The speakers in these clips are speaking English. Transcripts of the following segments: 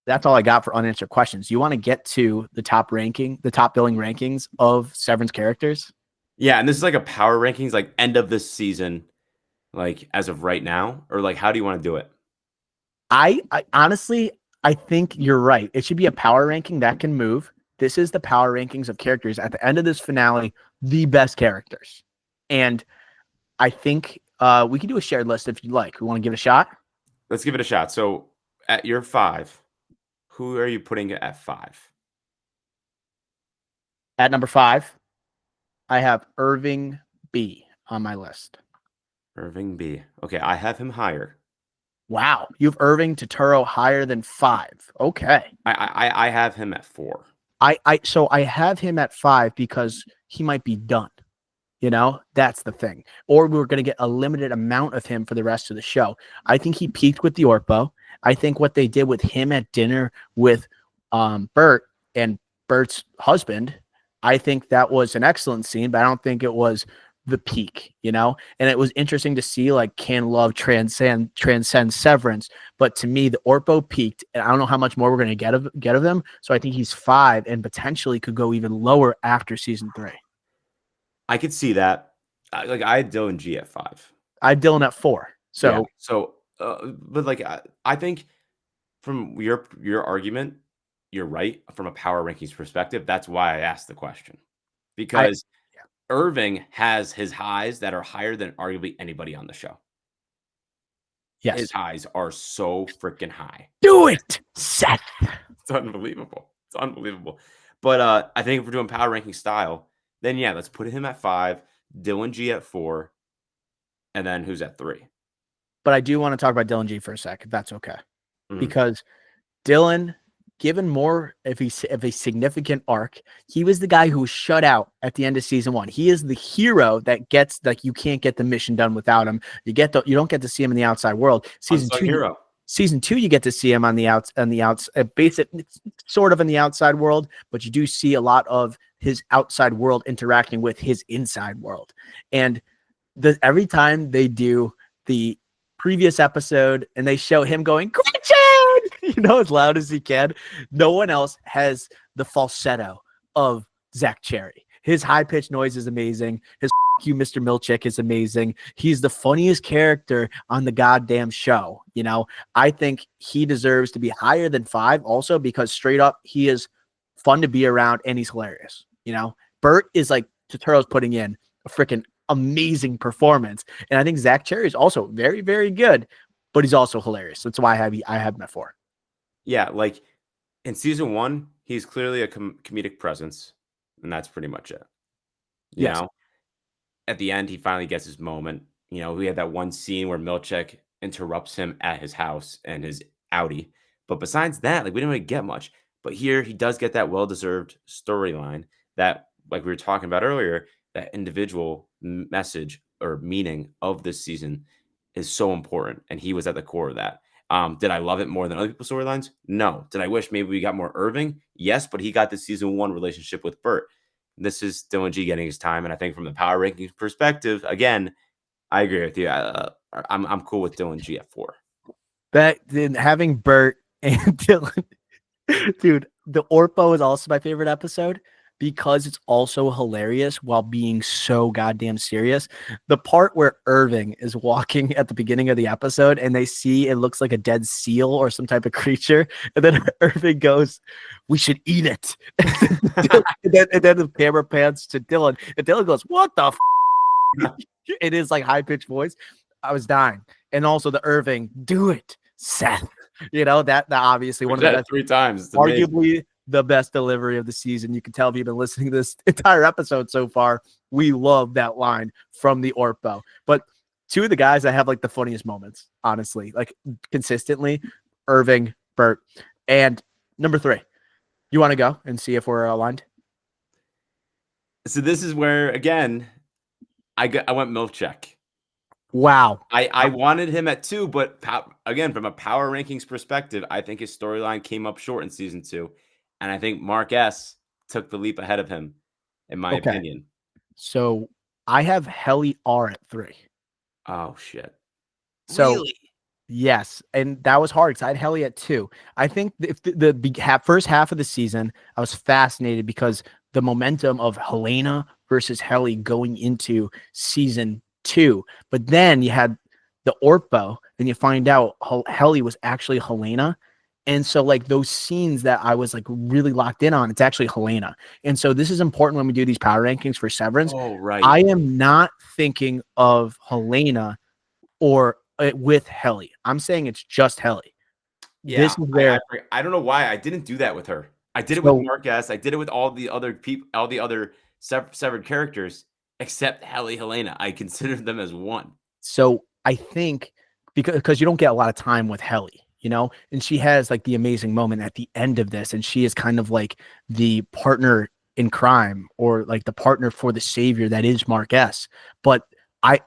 That's all I got for unanswered questions. You want to get to the top billing rankings of Severance characters? Yeah, and this is like a power rankings, like end of this season, like as of right now, or like how do you want to do it? I honestly, I think you're right. It should be a power ranking that can move. This is the power rankings of characters at the end of this finale, the best characters. And I think we can do a shared list if you'd like. We want to give it a shot. Let's give it a shot. So at your 5, who are you putting at 5? At number 5, I have Irving B on my list. Irving B. Okay, I have him higher. Wow, you have Irving Totoro higher than 5. Okay. I have him at 4. So I have him at 5 because he might be done. You know, that's the thing. Or we were going to get a limited amount of him for the rest of the show. I think he peaked with the Orpo. I think what they did with him at dinner with Bert and Bert's husband, I think that was an excellent scene, but I don't think it was the peak, you know? And it was interesting to see like can love transcend Severance, but to me the Orpo peaked and I don't know how much more we're going to get of him. So I think he's 5 and potentially could go even lower after season 3. I could see that. Like I had Dylan G at 5. I have Dylan at 4. Yeah. So So, but like I think from your argument, you're right from a power rankings perspective. That's why I asked the question I because Irving has his highs that are higher than arguably anybody on the show. His yes. highs are so freaking high. Do it, Seth. It's unbelievable. It's unbelievable. But I think if we're doing power ranking style, then yeah, let's put him at 5, Dylan G at 4, and then who's at 3? But I do want to talk about Dylan G for a sec, if that's okay. Mhm. Because Dylan, given more of a significant arc, he was the guy who was shut out at the end of season 1. He is the hero that gets like you can't get the mission done without him. You don't get to see him in the outside world. Unsung hero. Season 2, you get to see him on the outs, basic, sort of in the outside world, but you do see a lot of his outside world interacting with his inside world. And every time they do the previous episode and they show him going, Gretchen, as loud as he can, no one else has the falsetto of Zach Cherry. His high pitched noise is amazing. His you, Mr. Milchick is amazing. He's the funniest character on the goddamn show. I think he deserves to be higher than 5 also because straight up, he is fun to be around and he's hilarious. Bert is like Totoro's putting in a freaking amazing performance. And I think Zach Cherry is also very, very good, but he's also hilarious. That's why I have him at 4. Yeah, like in season 1, he's clearly a comedic presence, and that's pretty much it. You Yes. know, at the end, he finally gets his moment. We had that one scene where Milchek interrupts him at his house and his Audi. But besides that, like we didn't really get much. But here he does get that well-deserved storyline that, like we were talking about earlier, that individual message or meaning of this season is so important. And he was at the core of that. Did I love it more than other people's storylines? No. Did I wish maybe we got more Irving? Yes, but he got the season 1 relationship with Bert. This is Dylan G getting his time, and I think from the power rankings perspective, again, I agree with you. I'm cool with Dylan G at 4. That then having Bert and Dylan, dude, the Orpo is also my favorite episode because it's also hilarious while being so goddamn serious. The part where Irving is walking at the beginning of the episode and they see it looks like a dead seal or some type of creature, and then Irving goes, "We should eat it." and then the camera pans to Dylan, and Dylan goes, "What the?" It is like high pitched voice. I was dying, and also the Irving, do it, Seth. That obviously one of the best, 3 times. It's amazing. arguably the best delivery of the season. You can tell if you've been listening to this entire episode so far, we love that line from the Orpo. But 2 of the guys that have like the funniest moments, honestly, like consistently, Irving, Bert, and number 3. You want to go and see if we're aligned? So this is where again, I went Milchek. Wow. I wanted him at 2, but again, from a power rankings perspective, I think his storyline came up short in season 2, and I think Mark S took the leap ahead of him, in my opinion. So I have Helly R at 3. Oh shit! So Really? Yes, and that was hard because I had Helly at 2. I think if first half of the season, I was fascinated because the momentum of Helena versus Helly going into season 2, but then you had the Orpo, and you find out Helly was actually Helena, and so like those scenes that I was like really locked in on, it's actually Helena, and so this is important when we do these power rankings for Severance. Oh, right. I am not thinking of Helena or with Helly. I'm saying it's just Helly. This Yeah, is where I don't know why I didn't do that with her. I did it with so Marquez. I did it with all the other people, all the other severed characters, except Helena. I considered them as one. so I think because you don't get a lot of time with Helly, and she has like the amazing moment at the end of this, and she is kind of like the partner in crime or like the partner for the savior that is Mark S. But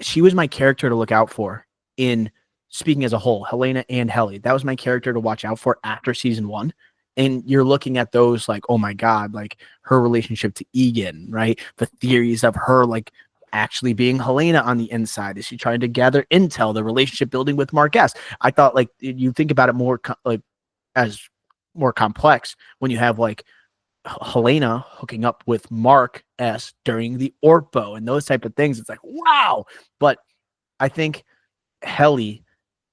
she was my character to look out for in speaking as a whole, Helena and Helly. That was my character to watch out for after season 1. And you're looking at those like, oh my God, like her relationship to Egan, right? The theories of her like actually being Helena on the inside. Is she trying to gather intel, the relationship building with Mark S? I thought like you think about it more like as more complex when you have like Helena hooking up with Mark S during the Orpo and those type of things. It's like, wow. But I think Helly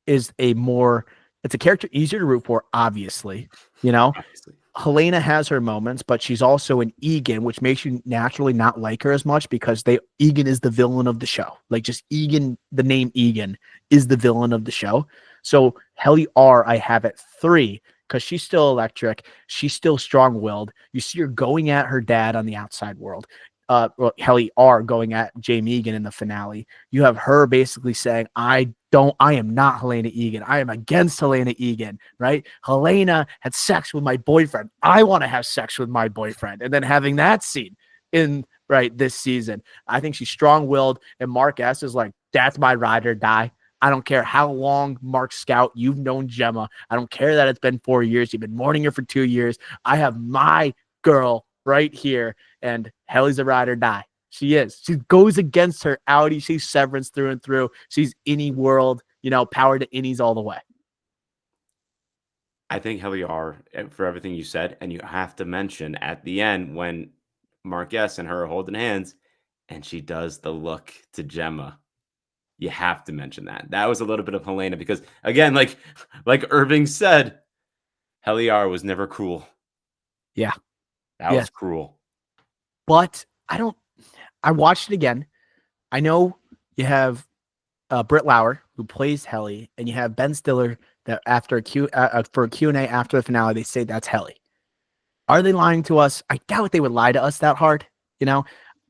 is it's a character easier to root for, obviously, you know. Obviously. Helena has her moments, but she's also an Egan, which makes you naturally not like her as much because Egan is the villain of the show. Like just Egan, the name Egan is the villain of the show. So Helly R, I have at 3 because she's still electric. She's still strong-willed. You see her going at her dad on the outside world. Helly R going at Jamie Egan in the finale. You have her basically saying, I am not Helena Egan. I am against Helena Egan, right? Helena had sex with my boyfriend. I want to have sex with my boyfriend. And then having that scene in this season. I think she's strong-willed, and Mark S is like, that's my ride or die. I don't care how long, Mark Scout, you've known Gemma. I don't care that it's been 4 years. You've been mourning her for 2 years. I have my girl right here, and Helly's a ride or die. She is. She goes against her Audi. She's Severance through and through. She's any world, power to innies all the way. I think Helly R for everything you said, and you have to mention at the end when Marquez and her are holding hands, and she does the look to Gemma. You have to mention that. That was a little bit of Helena because again, like Irving said, Helly R was never cruel. Yeah. That Yes. was cruel. But I watched it again. I know you have Britt Lauer, who plays Helly, and you have Ben Stiller that after for a Q&A after the finale, they say that's Helly. Are they lying to us? I doubt they would lie to us that hard.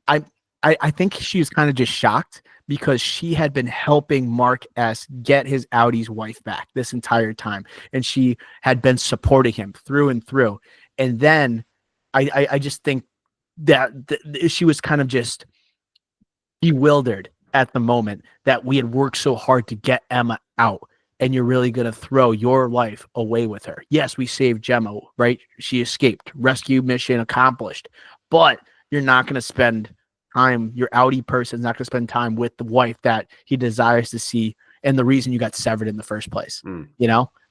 I think she was kind of just shocked because she had been helping Mark S get his Audi's wife back this entire time, and she had been supporting him through and through. And then I just think that she was kind of just bewildered at the moment that we had worked so hard to get Emma out, and you're really going to throw your life away with her. Yes, we saved Gemma, right? She escaped, rescue mission accomplished, but you're not going to spend time, your Audi person's not going to spend time with the wife that he desires to see and the reason you got severed in the first place,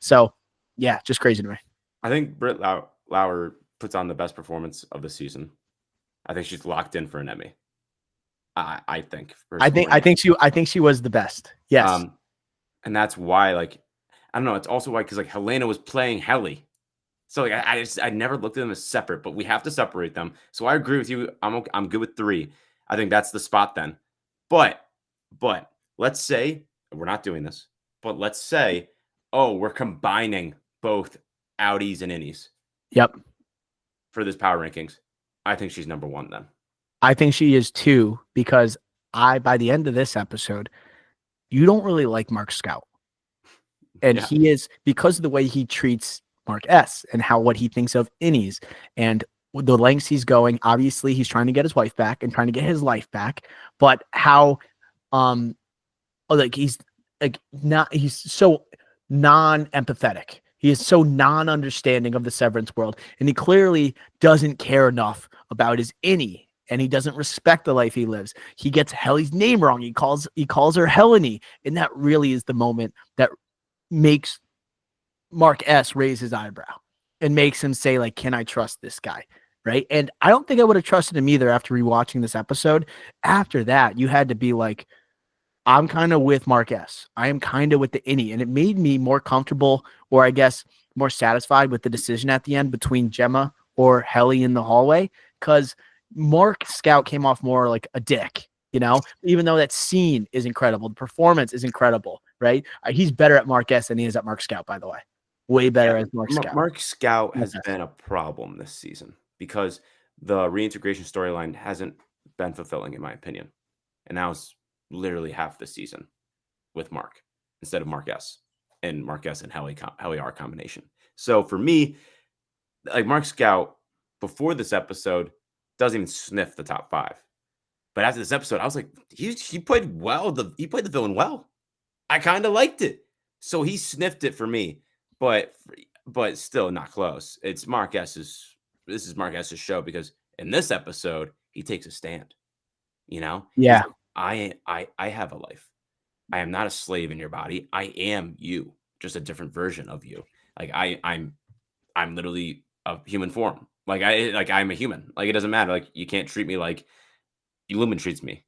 So, yeah, just crazy to me. I think Britt Lauer puts on the best performance of the season. I think she's locked in for an Emmy. I think. I think she was the best. Yes. And that's why, like, I don't know. It's also why because like Helena was playing Helly, so like I never looked at them as separate, but we have to separate them. So I agree with you. I'm good with 3. I think that's the spot then. But let's say we're not doing this. But let's say, we're combining both Audis and Innies. Yep. For this power rankings, I think she's number 1 then. I think she is too, because by the end of this episode, you don't really like Mark Scout. And he is, because of the way he treats Mark S and what he thinks of Innies and the lengths he's going. Obviously, he's trying to get his wife back and trying to get his life back, but how, he's so non-empathetic. He is so non-understanding of the Severance world, and he clearly doesn't care enough about his Innie, and he doesn't respect the life he lives. He gets Helly's name wrong. He calls her Helene, and that really is the moment that makes Mark S raise his eyebrow and makes him say, like, can I trust this guy? Right. And I don't think I would have trusted him either after rewatching this episode. After that, you had to be like, I'm kind of with Mark S. I am kind of with the innie. And it made me more comfortable, or I guess more satisfied with the decision at the end between Gemma or Helly in the hallway. Because Mark Scout came off more like a dick, even though that scene is incredible. The performance is incredible, right? He's better at Mark S than he is at Mark Scout, by the way. Way better as Mark Scout. Mark Scout Mark has S. been a problem this season because the reintegration storyline hasn't been fulfilling, in my opinion. And that was literally half the season with Mark instead of Mark S. And Mark S and Helly R combination. So for me, like Mark Scout before this episode doesn't even sniff the top 5. But after this episode, I was like, he played well. He played the villain well. I kind of liked it. So he sniffed it for me, but still not close. It's Mark S's. This is Mark S's show because in this episode he takes a stand. He's Yeah. like, I have a life. I am not a slave in your body. I am you, just a different version of you. Like I'm literally a human form. I'm a human. Like it doesn't matter. Like you can't treat me like Lumen treats me.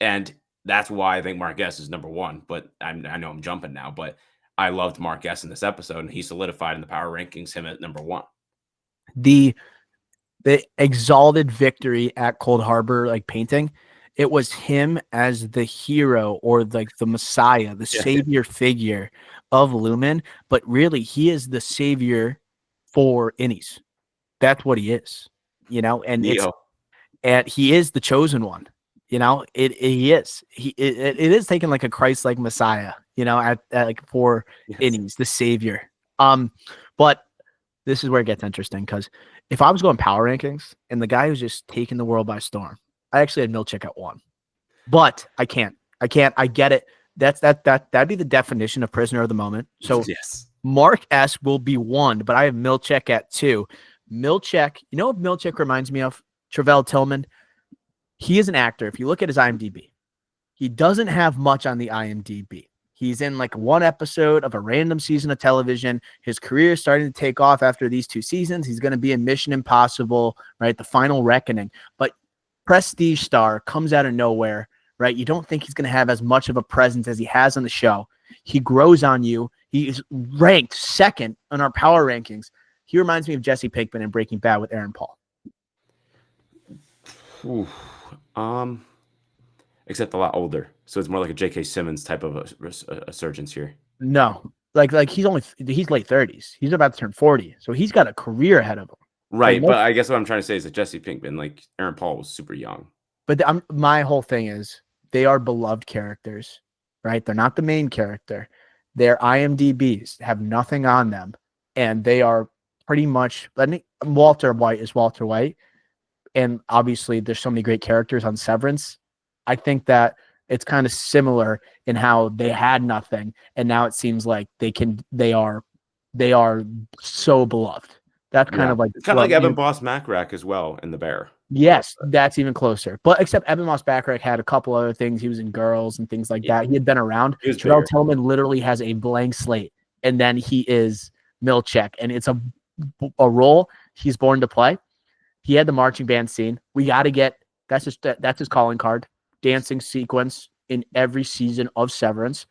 And that's why I think Mark S is number 1. But I know I'm jumping now, but I loved Mark S in this episode, and he solidified in the power rankings him at number 1. The exalted victory at Cold Harbor, like painting, it was him as the hero or like the messiah, the savior figure of Lumen. But really, he is the savior for innies. That's what he is, and and he is the chosen one. He is. It is taken like a Christ-like Messiah, at like for innings, the savior. But this is where it gets interesting because if I was going power rankings and the guy who's just taking the world by storm, I actually had Milchick at 1, but I can't. I get it. That'd be the definition of prisoner of the moment. So yes, Mark S will be 1, but I have Milchick at 2. Milchick, what Milchick reminds me of? Travell Tillman. He is an actor. If you look at his IMDb, he doesn't have much on the IMDb. He's in like 1 episode of a random season of television. His career is starting to take off after these 2 seasons. He's going to be in Mission Impossible, right? The Final Reckoning. But prestige star comes out of nowhere, right? You don't think he's going to have as much of a presence as he has on the show. He grows on you. He is ranked 2nd on our power rankings. He reminds me of Jesse Pinkman in Breaking Bad with Aaron Paul. Ooh. Except a lot older, so it's more like a J.K. Simmons type of a surgeons here. No, like he's late 30s. He's about to turn 40, so he's got a career ahead of him. Right, but I guess what I'm trying to say is that Jesse Pinkman, like Aaron Paul, was super young. But my whole thing is they are beloved characters, right? They're not the main character. Their IMDb's have nothing on them, and they are pretty much. Walter White is Walter White, and obviously there's so many great characters on Severance. I think that it's kind of similar in how they had nothing, and now it seems like they are so beloved. That's kind of like it's kind of like Evan Boss Macrack as well in The Bear. Yes, that's even closer. But except Evan Moss Backrack had a couple other things. He was in Girls and things like that. He had been around. Travell Tillman literally has a blank slate, and then he is Milchick, and it's a role he's born to play. He had the marching band scene. We got to get that's his calling card. Dancing sequence in every season of Severance.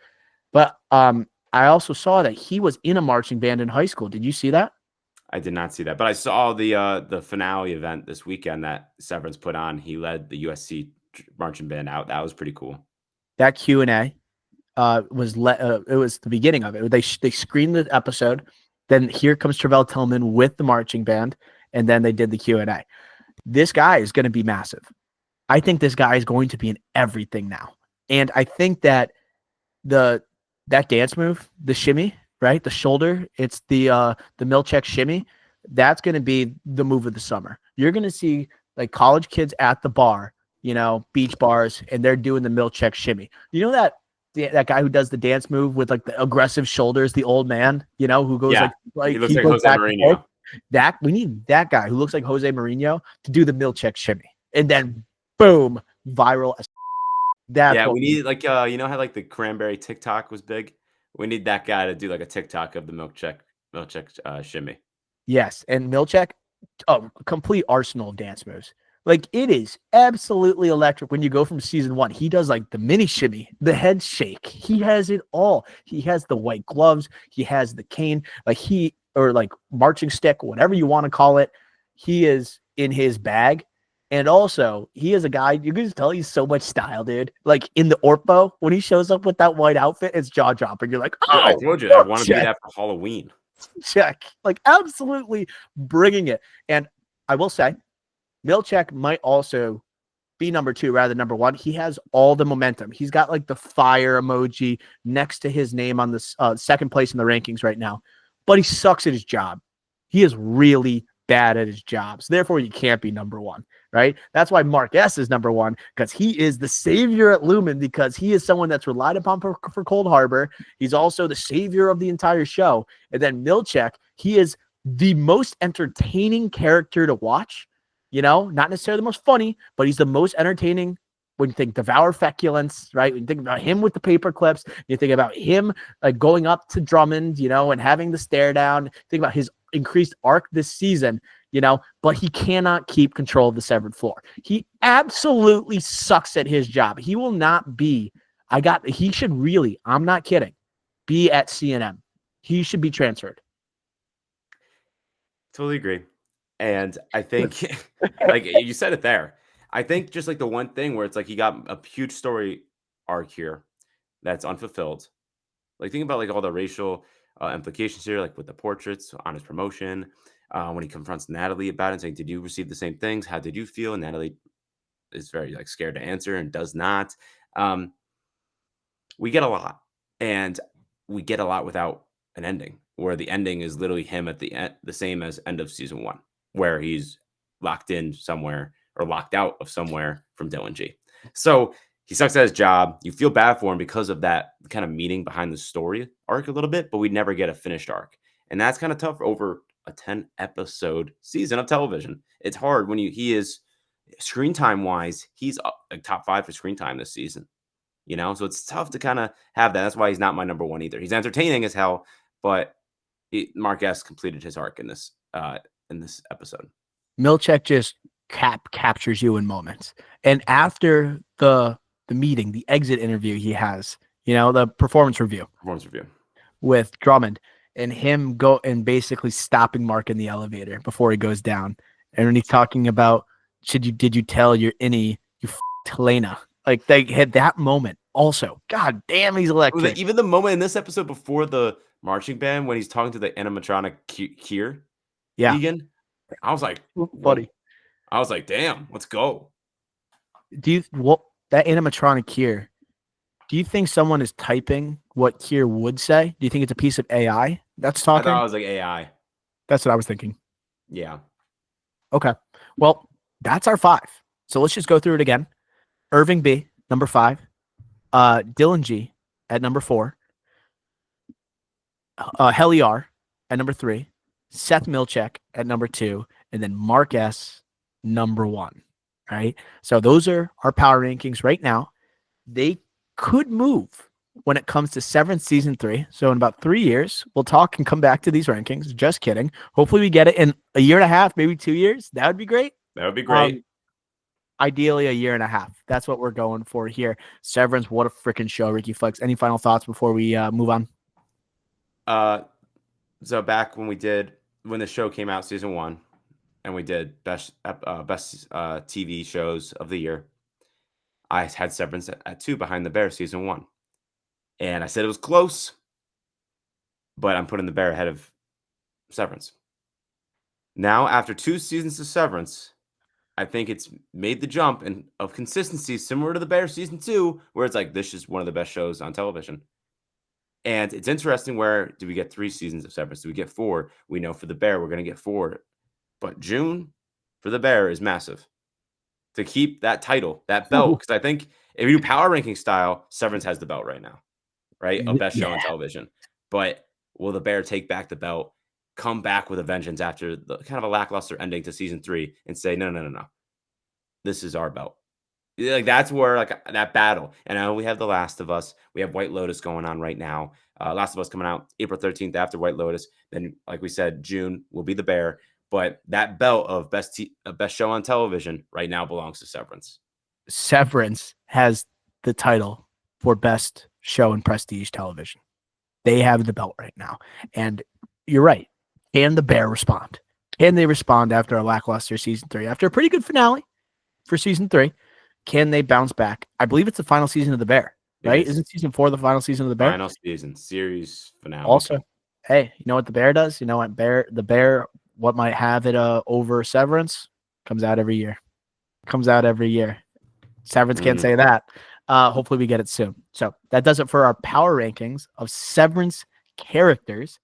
But I also saw that he was in a marching band in high school. Did you see that? I did not see that, but I saw the finale event this weekend that Severance put on. He led the USC marching band out. That was pretty cool. That Q&A it was the beginning of it. They screened the episode. Then here comes Travell Tillman with the marching band, and then they did the Q&A. This guy is going to be massive. I think this guy is going to be in everything now. And I think that that dance move, the shimmy, right? The shoulder, it's the Milchick shimmy. That's going to be the move of the summer. You're going to see like college kids at the bar, beach bars, and they're doing the Milchick shimmy. You know that guy who does the dance move with like the aggressive shoulders, the old man, who goes like he looks like Jose Mourinho. We need that guy who looks like Jose Mourinho to do the Milchick shimmy. And then boom, viral. We need like how like the cranberry TikTok was big, We need that guy to do like a TikTok of the milk check shimmy. Yes, and Milchek, a complete arsenal of dance moves. Like it is absolutely electric when you go from season one. He does like the mini shimmy, the head shake. He has it all. He has the white gloves. He has the cane, or like marching stick, whatever you want to call it. He is in his bag. And also, he is a guy, you can just tell he's so much style, dude. Like in the Orpo, when he shows up with that white outfit, it's jaw dropping. You're like, Dude, I oh, told you I want to be check. that for Halloween. Check. Like absolutely bringing it. And I will say, Milchek might also be number two rather than number one. He has all the momentum. He's got like the fire emoji next to his name on the second place in the rankings right now, but he sucks at his job. He is really bad at his job. So therefore, you can't be number one, right? That's why Mark S is number one, because he is the savior at Lumen, because he is someone that's relied upon for Cold Harbor. He's also the savior of the entire show. And then Milchek, he is the most entertaining character to watch. Not necessarily the most funny, but he's the most entertaining when you think Devour Feculence, right? When you think about him with the paper clips, you think about him going up to Drummond, and having the stare down. Think about his increased arc this season, but he cannot keep control of the severed floor. He absolutely sucks at his job. He will not be, he should really, I'm not kidding, be at CNM. He should be transferred. Totally agree. And I think, like you said it there, I think just like the one thing where it's like he got a huge story arc here that's unfulfilled. Like think about like all the racial implications here, like with the portraits on his promotion, when he confronts Natalie about it, saying, "Did you receive the same things? How did you feel?" And Natalie is very like scared to answer and does not. Um, we get a lot, and we get a lot without an ending, where the ending is literally him at the end, the same as end of season one, where he's locked in somewhere or locked out of somewhere from Dylan G. So he sucks at his job. You feel bad for him because of that kind of meaning behind the story arc a little bit, but we never get a finished arc. And that's kind of tough over a 10 episode season of television. It's hard when he is screen time wise, he's up, like top 5 for screen time this season. So it's tough to kind of have that. That's why he's not my number one either. He's entertaining as hell, but Mark S completed his arc in this episode. Milchek just captures you in moments. And after the meeting, the exit interview he has, the performance review with Drummond, and him go and basically stopping Mark in the elevator before he goes down. And when he's talking about, did you tell your innie you Helena? Like they had that moment also. God damn, he's electric. Even the moment in this episode before the marching band when he's talking to the animatronic Kier, Egan, I was like, funny. I was like, damn, let's go. That animatronic Kier, do you think someone is typing what Kier would say? Do you think it's a piece of AI that's talking? I thought it was like AI. That's what I was thinking. Yeah. Okay. Well, that's our 5. So let's just go through it again. Irving B, number 5. Dylan G at number 4. Helly R at number 3. Seth Milchek at number 2. And then Mark S, number 1. Right? So those are our power rankings right now. They could move when it comes to Severance season 3. So in about 3 years, we'll talk and come back to these rankings. Just kidding. Hopefully we get it in a year and a half, maybe 2 years. That would be great. That would be great. Ideally a year and a half. That's what we're going for here. Severance, what a freaking show, Ricky Flex. Any final thoughts before we move on? So back when the show came out, season 1, and we did best TV shows of the year, I had Severance at 2 behind The Bear season 1. And I said it was close, but I'm putting The Bear ahead of Severance. Now, after 2 seasons of Severance, I think it's made the jump of consistency similar to The Bear season 2, where it's like, this is one of the best shows on television. And it's interesting, where do we get 3 seasons of Severance? Do we get 4? We know for The Bear, we're going to get 4. But June for The Bear is massive to keep that title, that belt. Because I think if you do power ranking style, Severance has the belt right now, right? A best show on television. But will The Bear take back the belt, come back with a vengeance after the kind of a lackluster ending to season 3 and say, no, this is our belt. Yeah, like that's where like that battle. And I know we have The Last of Us. We have White Lotus going on right now. Last of Us coming out April 13th after White Lotus. Then, like we said, June will be The Bear. But that belt of best show on television right now belongs to Severance. Severance has the title for best show in prestige television. They have the belt right now. And you're right. Can the Bear respond? Can they respond after a lackluster season 3? After a pretty good finale for season 3, can they bounce back? I believe it's the final season of the Bear, It right? is Isn't season 4 the final season of the Bear? final season, series finale. Also, hey, you know what the Bear does? You know what the Bear, what might have it over Severance, comes out every year. Comes out every year. Severance can't say that. Hopefully we get it soon. So that does it for our power rankings of Severance characters.